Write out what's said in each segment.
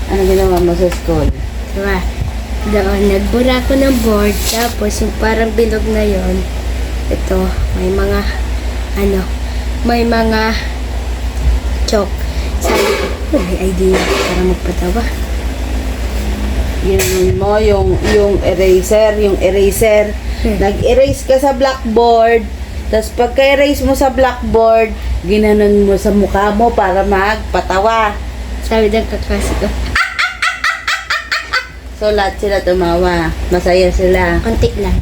Ano ginawa mo sa school? Diba? Doon, nagbura ko ng board. Tapos, yung parang bilog na yon, ito, may mga, may mga chalk. Sabi ko, may idea para magpatawa. Yung eraser. Nag-erase ka sa blackboard. Tapos pagka-erase mo sa blackboard, ginanon mo sa mukha mo para magpatawa. Sabi ng kaklase ko, So, lahat sila tumawa. Masaya sila. konti lang.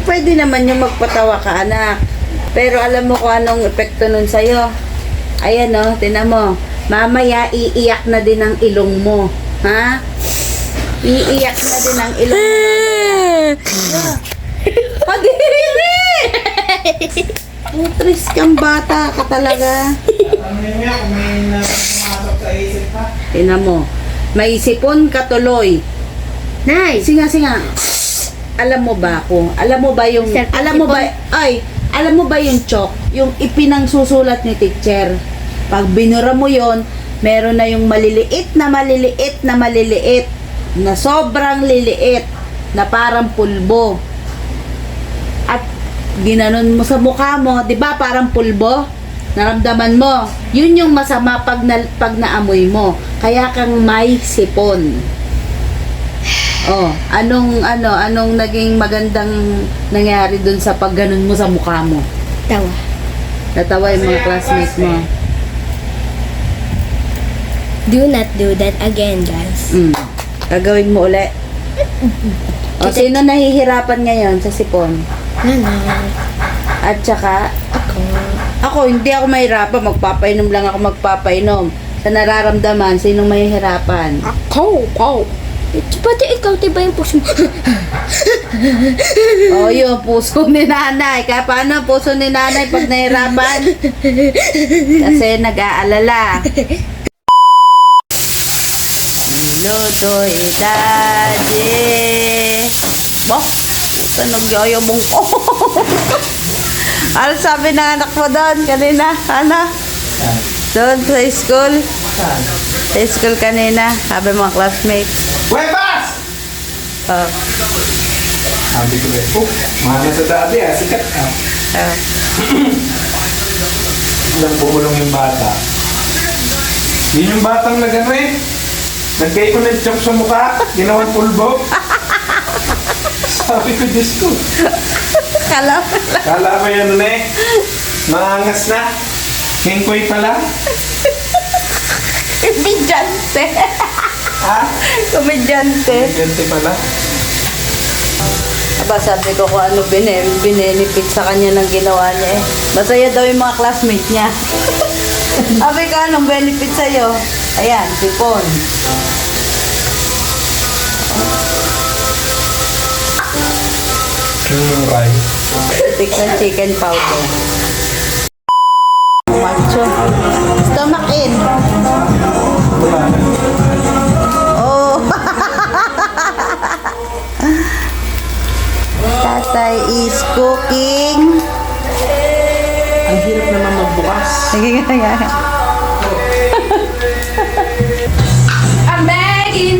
Pwede naman yung magpatawa ka, anak. Pero alam mo kung anong epekto nun sa'yo. Ayan, no? Tinan mo. Mamaya, iiyak na din ang ilong mo. Ha? Iiyak na din ang ilong mo. Kadiri! Putris kang bata ka talaga. Ano yun nga, kung may pumasok sa isip pa. Tinan mo. May sipon ka tuloy. Nice! Singa. Alam mo ba yung Sir, alam mo ba yung chalk, yung ipinangsusulat ni teacher? Pag binura mo yon, meron na yung maliliit na sobrang liliit na parang pulbo. At ginanon mo sa mukha mo, 'di ba? Parang pulbo. Naramdaman mo. Yun yung masama pag naamoy mo. Kaya kang may sipon. Oh, anong naging magandang nangyari dun sa pagganon mo sa mukha mo? Tawa. Natawa yung mga classmates mo. Do not do that again, guys. Gagawin mo uli. O, sino nahihirapan ngayon sa sipon? Nanay. At saka, Ako. ako, hindi ako mahirapan. Magpapainom lang ako magpapainom. Sa nararamdaman, sinong mahihirapan? Ako. Pati ikaw, diba yung puso mo? O, yung puso ni nanay. Kaya paano ang puso ni nanay pag nahirapan? Kasi nag-aalala. Nilutoy, daddy. Bok, nagyayabong ko. Ano sabi ng anak mo doon kanina? Ano? Doon sa school? Sa school kanina, sabi mga classmates. Huwebas! Sabi ko eh, mahal na sa dati sikat Ilang bumulong yung bata. Yun yung batang nag-ano eh. Nagkay ko ng chok sa mukha, ginawang pulbo. Sabi ko, Diyos ko. Kala Kala mo yan eh. Maangas na. Kengkoy pala. Komedyante. Ha? Komedyante. Gante pala. Aba, sabi ko kung ano binenefit sa kanya ng ginawa niya eh. Masaya daw yung mga classmates niya. Sabi ko, anong benefit sa'yo? Ayan, sipon. Right. Tik na chicken powder. Macho. Stomach in. Oh. Tatay is cooking. Ang hirap naman magbukas. Sige kaya. I'm begging!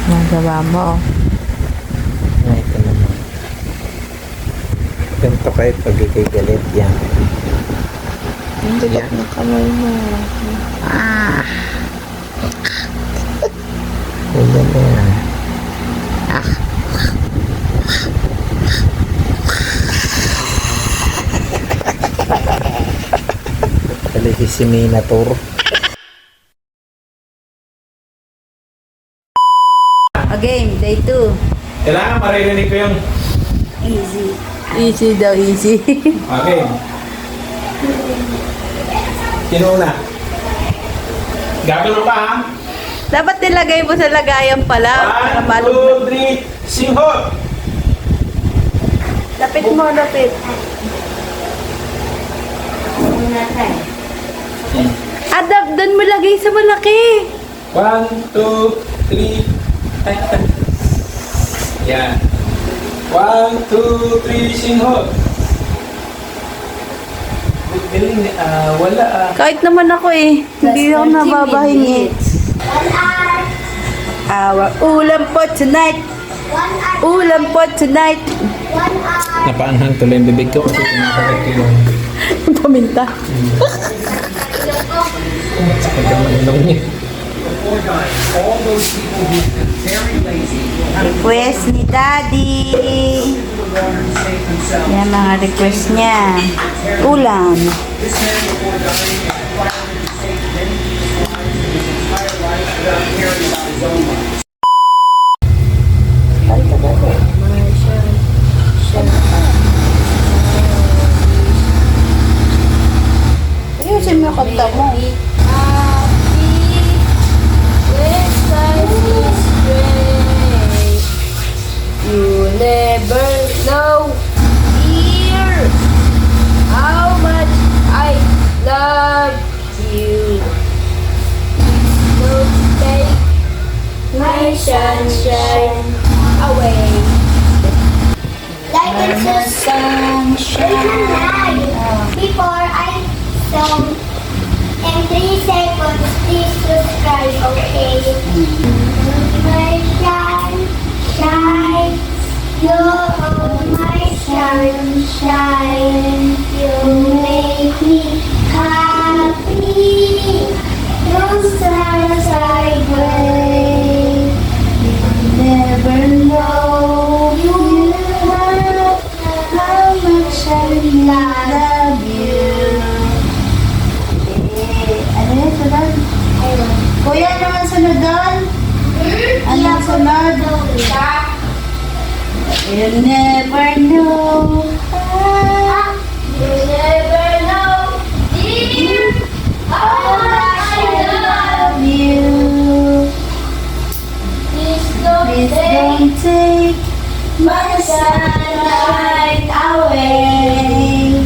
Nagawa mo. Ay, ito naman. Ganito kayo pagkikagalit yan. Hindi Yan. na kamay mo. Ganyan na yan. Talisi si Minator. Again, day 2. Kailangan maririnig ko yung Easy. Easy daw, easy. okay. Sino una? Gagano pa ha? Dapat nilagay mo sa lagayan pala. Para 1, malog. 2, 3, singhot! Lapit mo, lapit. Adap, doon mo lagay sa malaki. 1, 2, 3. Yan. 1, 2, 3, singhot. Galing, wala Kahit naman ako eh. Hindi ako nababahingi. Our ulam po tonight. Ulam po tonight. Napaanghang tuloy yung bibig ko kasi kumakagat ko yung Paminta. sakit ang manilong niya. Request ni Daddy. Yan mga request niya. Ulam. Ayusin mo yung kanta mo. You never know, dear, how much I love you. Don't take my sunshine away. Like it's a sunshine. Before I song, in 3 seconds, please subscribe, okay? My sunshine, you're my sunshine. You make me happy. Your stars are gray. Never know you love how much I love you. Ano yan, sunod? Kuya, ano ang sunod doon? Ano ang sunod? You never know. You never know, dear, how much I love You. Please don't Please take don't take my sunlight away.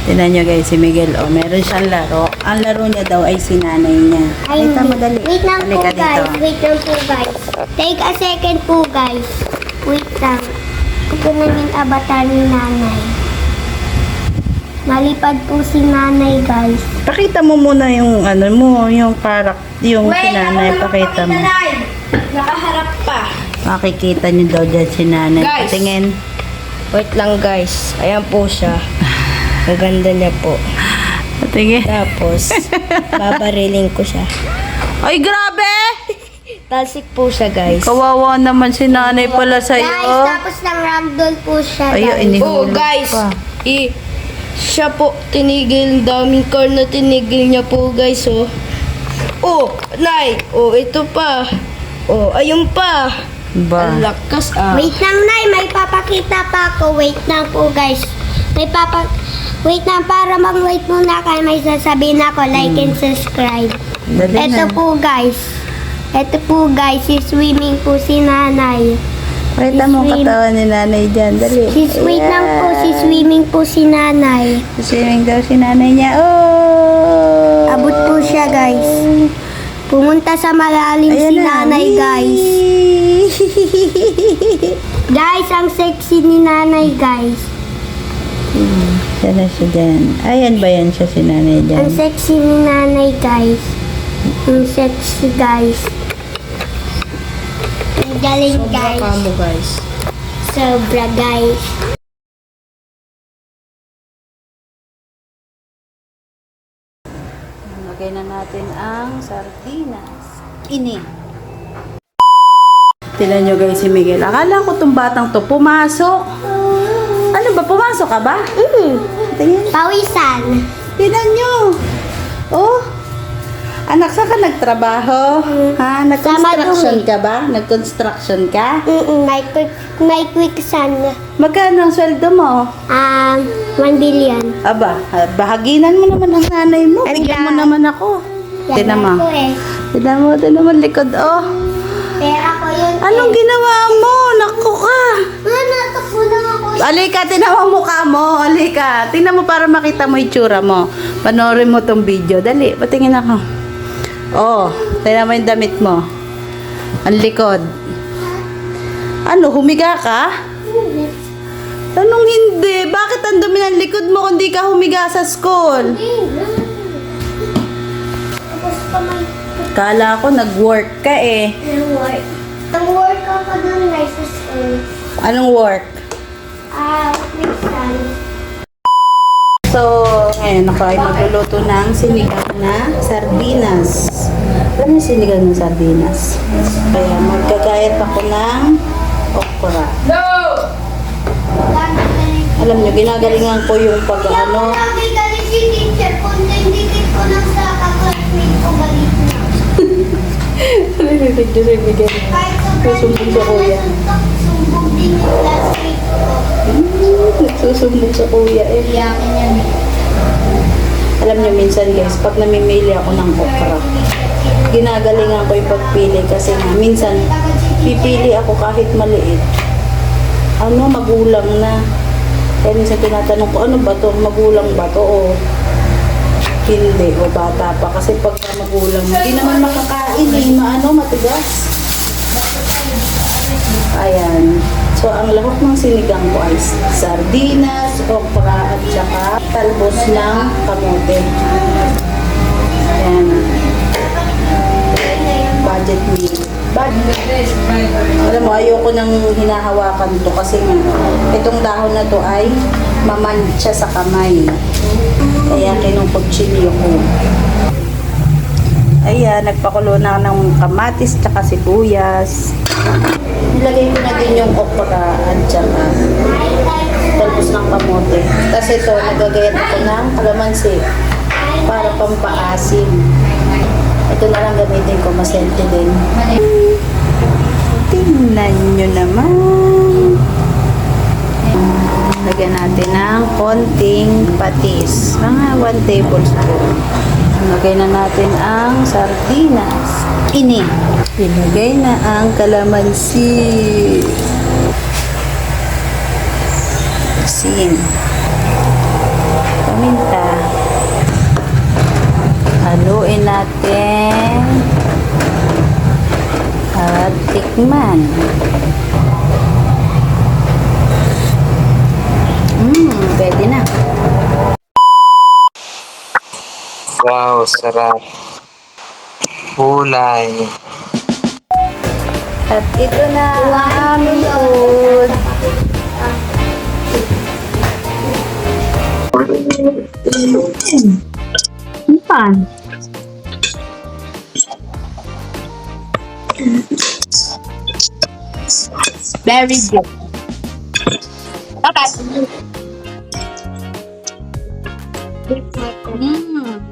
Tignan nyo guys, si Miguel, oh, meron siyang laro. Ang laro niya daw ay si nanay niya. Kita mo dali. Wait lang po Halika guys. dito. Wait lang po guys. Take a second po guys. Wait lang. Ito na yung avatar ni nanay. Nalipad po si nanay guys. Pakita mo muna yung ano mo, yung yung si nanay. Pakita mo. Nakaharap pa. Makikita niyo daw dyan si nanay. Guys. Patingin. Wait lang guys. Ayan po siya. Ang ganda niya po. Patingin. Tapos, babariling ko siya. Ay, grabe! Talsik po siya guys. Kawawa naman si nanay pala Guys, sa'yo. tapos lang ragdoll po siya Ay, guys. Oh inihulog guys, pa. siya po tinigil, daming car na tinigil niya po guys oh. Oh, Nay, oh ito pa. Oh, ayun pa. Ba? Ang lakas ah. Wait lang, Nay. May papakita pa ako. Wait lang po, guys. Wait lang, para mag-wait muna kayo. May sasabihin ako, like and subscribe. Dali Ito na. po, guys. Ito po, guys. Si swimming po si nanay. Pakita mo katawan ni nanay dyan. Dali. Wait lang po, si swimming po si nanay. Swimming daw si nanay niya. Oh! Abot po siya, guys. Pumunta sa malalim si na. nanay, guys. Guys, ang sexy ni nanay, guys. Yan na siya dyan. Ayan ba yan siya si nanay dyan? Ang sexy ni nanay, guys. Ang sexy, guys. Ang galing, guys. Kamo guys. Sobra, guys. Lagay na natin ang sardinas. Ini. Tignan nyo guys si Miguel. Akala ko tong batang to pumasok. Ano ba? Pumasok ka ba? Tingin. Pawisan. Tignan nyo. Oh. Anak, saan ka nagtrabaho? Ha? Nag-construction ka ba? Nag-construction ka? May quick sun. Magkano ang sweldo mo? 1 billion. Aba, bahaginan mo naman ang nanay mo. Bigyan mo naman ako. Tignan mo. Ko eh. Tignan mo likod. Oh. Pera ko yun. Anong ginawa mo? Naku ka. Natakbo lang ako. Alika, tingnan mo ang mukha mo. Alika. Tingnan mo para makita mo yung tsura mo. Panoorin mo tong video. Dali, patingin ako. Oh, tingnan mo yung damit mo. Ang likod. Ano, humiga ka? Anong hindi? Bakit ang dumi ng likod mo kung di ka humiga sa school? Tapos pa man, Kala ko nag-work ka eh. work. Nag-work ako doon guys sa school. Anong work? Minsan. So, ngayon ako ay magluluto ng sinigang na sardinas. Ano yung sinigang na sardinas? Kaya magkagayat ako ng okra. Alam nyo, ginagalingan ko yung pag-ano. Lagi galit si teacher kung nindikit ko lang sa kaklasmate ko galit na. Narinig nyo sa bigyan. Kahit Nasusumbong sa kuya. sumbong din yung classmate ko. Nagsusumbong sa kuya eh. Iyakin yan eh. Alam nyo, minsan guys, pag namimili ako ng okra, ginagalingan ko yung pagpili kasi nga, minsan, pipili ako kahit maliit. Ano, magulang na. Kaya minsan tinatanong ko, ano ba to? Magulang ba to? O hindi, o bata pa. Kasi pagka magulang, hindi naman makakain eh. Matigas. Ayan. So, ang lahok ng sinigang ko ay sardinas, okra, at saka talbos ng kamote. Ayan. Budget meal. Alam mo, ayoko nang hinahawakan to kasi nga, itong dahon na to ay mamantsa sa kamay. Kaya kinupagchili ko. Ayan, nagpakulo na ng kamatis tsaka sibuyas. Nilagay ko na din yung okra at saka talbos ng kamote. Tapos ito, nagagayat ako ng kalamansi para pampaasim. Ito na lang gamitin ko, masente din. Tingnan nyo naman. Lagyan natin ng konting patis. Mga 1 tablespoon. Lagay na natin ang sardinas. Ilagay na ang kalamansi. Asin. Paminta. Haluin natin. At tikman. Pwede na. Wow, sarap. Kulay. At ito na ang aming food. Pan. Very good. Okay.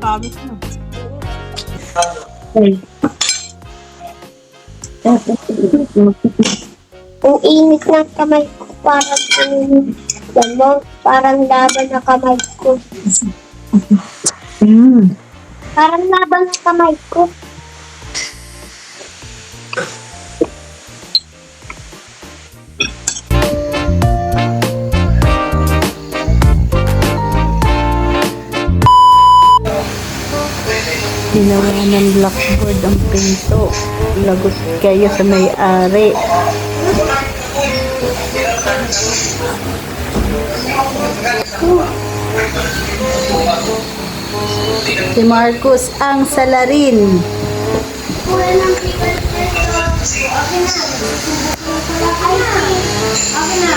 Pawis na. Ang init ng kamay ko, parang laban na kamay ko. Parang laban ng kamay ko. Ginawa ng blackboard ang pinto. Lagot kayo sa may-ari. Si Marcus ang salarin. Wala nang pickle dito. Okay na. Okay na.